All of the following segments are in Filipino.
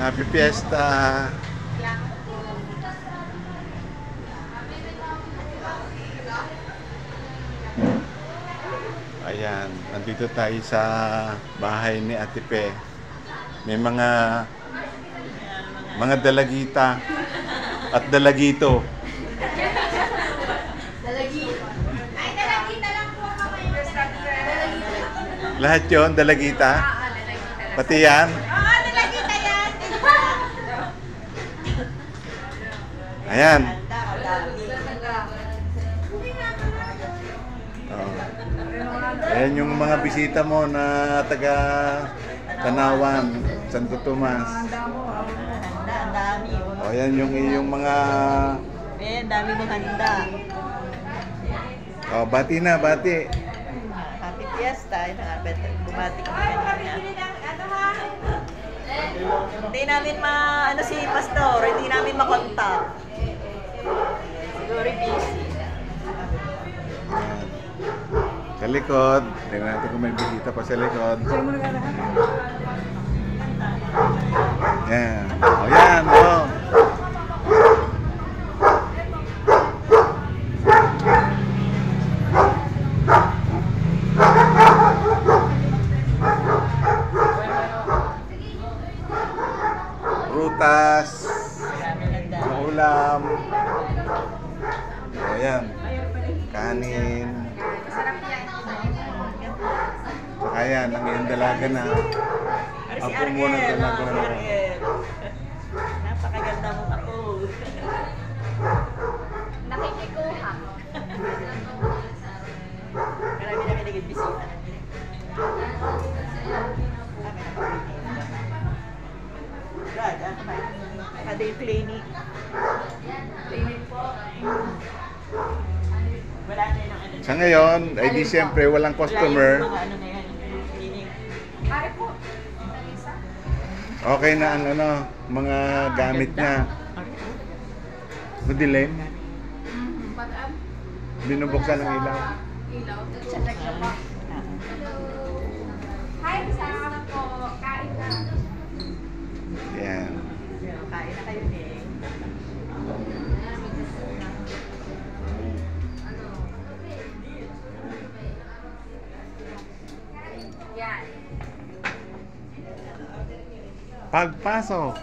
Happy Fiesta! Ayan, nandito tayo sa bahay ni Ate Pe. May mga dalagita at dalagito. Ay, dalagita lang po ako ngayon. Lahat yon dalagita? Dalagita. Pati yan? Oo, dalagita yan. Ayan. Oh. Ayan yung mga bisita mo na taga Tanawan, Santo Tomas. Ang dami. O, ayan yung iyong mga... Eh, dami mong handa. O, bati na, bati. Happy Fiesta. Bumati kami kanina. Hindi namin si Pastor, hindi namin makontak. Siguro busy. Ayan. Sa likod. Tingnan natin kung may bisita pa sa likod. Ayan. O, yan. O. Prutas. Ulam. O, yan. Kanin. Masarap yan. Saka yan, ang iyong dalaga na. Si Apo mo na Ariel, dalaga si na. Ariel. Napakaganda mong ako. Nakikikuha. Marami na naging bisita. Naka-day clinic. Clinic po. Wala na yung ano. Sa ngayon, ay di siyempre walang customer. Wala yung mga ano na yan. Clinic. Pare po. Okay na ang mga gamit niya. Madilim. Pag-am. Binubuksan ng ilaw. Ilaw. Nagchatag na po. Hello. Hi, kasama po. Kain na. Yan. Kain na kayo eh. Yan. Pagpasok.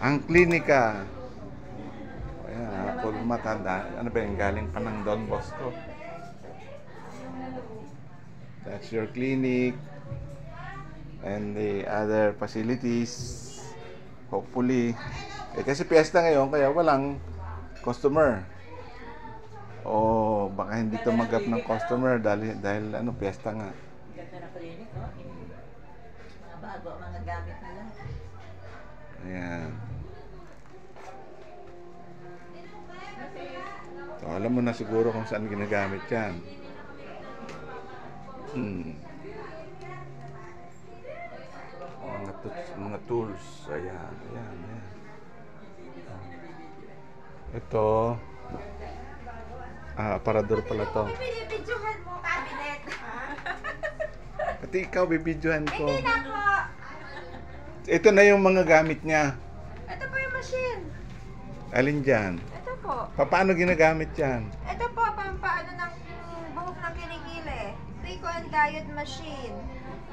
Ang klinika. Ayan, full matanda. Ano ba yung galing pa ng Don Bosco? That's your clinic. And the other facilities. Hopefully. Kasi piyesta ngayon, kaya walang customer. O baka hindi tumanggap ng customer dahil piyesta nga. Ganda na clinic, no? Mga bago, mga gamit na lang. Ayan. So, alam mo na siguro kung saan ginagamit yan. Mga tools. Ayan. Ito. Aparador pala to. Binibidyohan mo, cabinet. Pati ikaw, bibidyohan ko. Hindi na po. Ito na yung mga gamit niya. Ito po yung machine. Alin dyan? Ito po. Paano ginagamit yan? Ito po, pampaano ng buhok ng kilikili. Rico and Diet machine.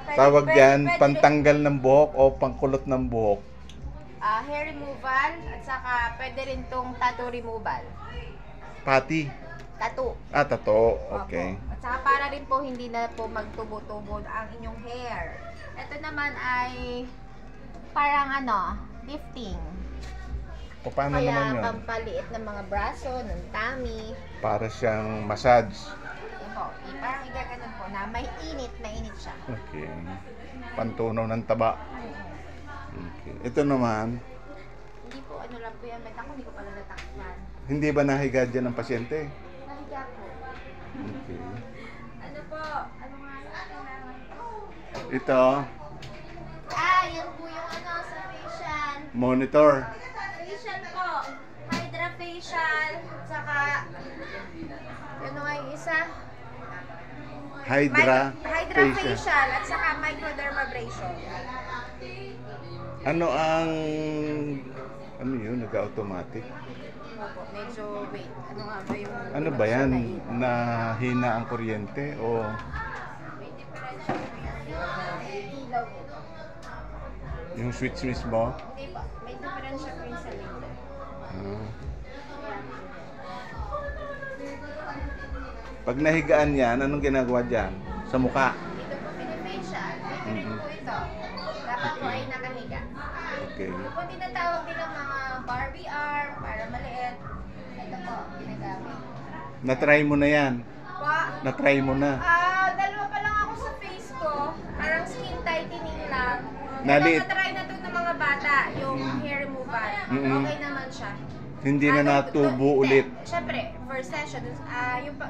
Tawag dyan, pwede- pantanggal ng buhok o pangkulot ng buhok. hair removal at saka pwede rin tong tattoo removal. Pati. Tattoo. Tato. Okay. Opo. At saka para rin po hindi na po magtubo-tubo ang inyong hair. Ito naman ay parang lifting. O paano Kaya naman yun? pampaliit ng mga braso, ng tummy. Para siyang massage. Yun po, parang igaganon po na mainit siya. Okay. Pantunaw ng taba. Okay. Ito naman, Hindi po lang po yan, bet ako hindi ko pala natakpan. hindi ba nahiga dyan ng pasyente? Nahiga po. Okay. Ano po? Ano nga kailangan po? Ito, Yan po yung sa facial. monitor. Facial po. Hydra facial. Saka, ano nga yung isa? Hydra. Hydra facial. facial at saka microdermabrasion. Ano ang... Ano yun? Nag-automatic? Opo, medyo wait. Ano nga ba yung... Ano ba yan? Nahina ang kuryente o... May differential ilaw po. Yung switch mismo? Hindi po. May differential po yung sa laser. Ah. Pag nahigaan yan, anong ginagawa dyan? Sa mukha? Dito po pinifacial. Dito rin po ito. Dapat po ay nakahiga. Okay. Ito po tinatawag din ng mga Barbie arm para maliit. Ito po, ginagamit. Na-try mo na yan? Pa, Na-try mo na? dalawa pa lang ako sa face ko. Parang skin tightening lang. Naliit. Nakatry na to ng mga bata, yung hair removal. Mm-mm. Okay naman siya. Hindi na natubo ulit? Siyempre, first session,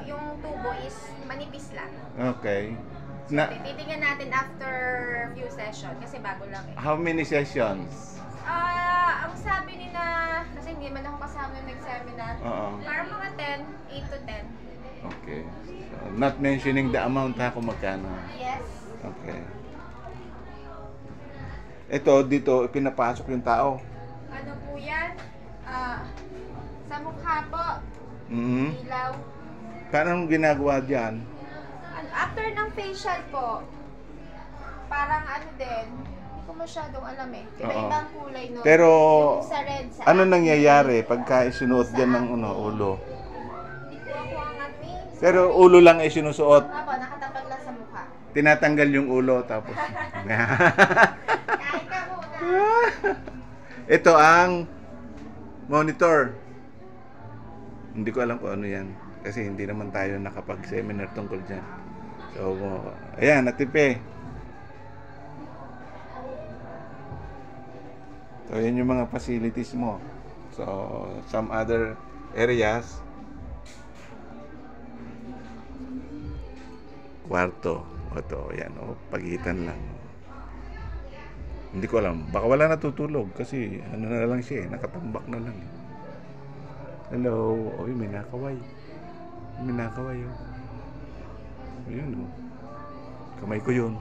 yung tubo is manipis lang. Okay. Na, Titingnan natin after few session kasi bago lang eh. how many sessions? Ang sabi ni na, kasi hindi man ako kasama yung nag-seminar, Oo. parang mga 10, 8 to 10. Okay. So, not mentioning the amount ha kung magkano. Yes. Okay. Ito, dito, pinapasok yung tao. Ano po yan? Sa mukha po, Mm-hmm. ilaw. Paano ginagawa dyan? After ng facial po, parang ano din, hindi ko masyadong alam eh. Iba-ibang kulay nun. Pero, Yung sa red, sa ano akin, nangyayari pagka isinuot dyan ng ulo? Hindi ko ako ang ano eh. Pero ulo lang ay sinusuot. Apo, nakatapag lang sa mukha. Tinatanggal yung ulo tapos. Kain ka muna. Ito ang monitor. Hindi ko alam kung ano yan. Kasi hindi naman tayo nakapag-seminar tungkol dyan. So, ayan, natipe. So, yan yung mga facilities mo. So, some other areas. Kwarto. Ito, yan, pagitan lang. Hindi ko alam. Baka wala natutulog kasi ano na lang siya, nakatambak na lang. Hello. Oy, may nakaway. May nakaway, oh. Ayun, oh. Kamay ko yun.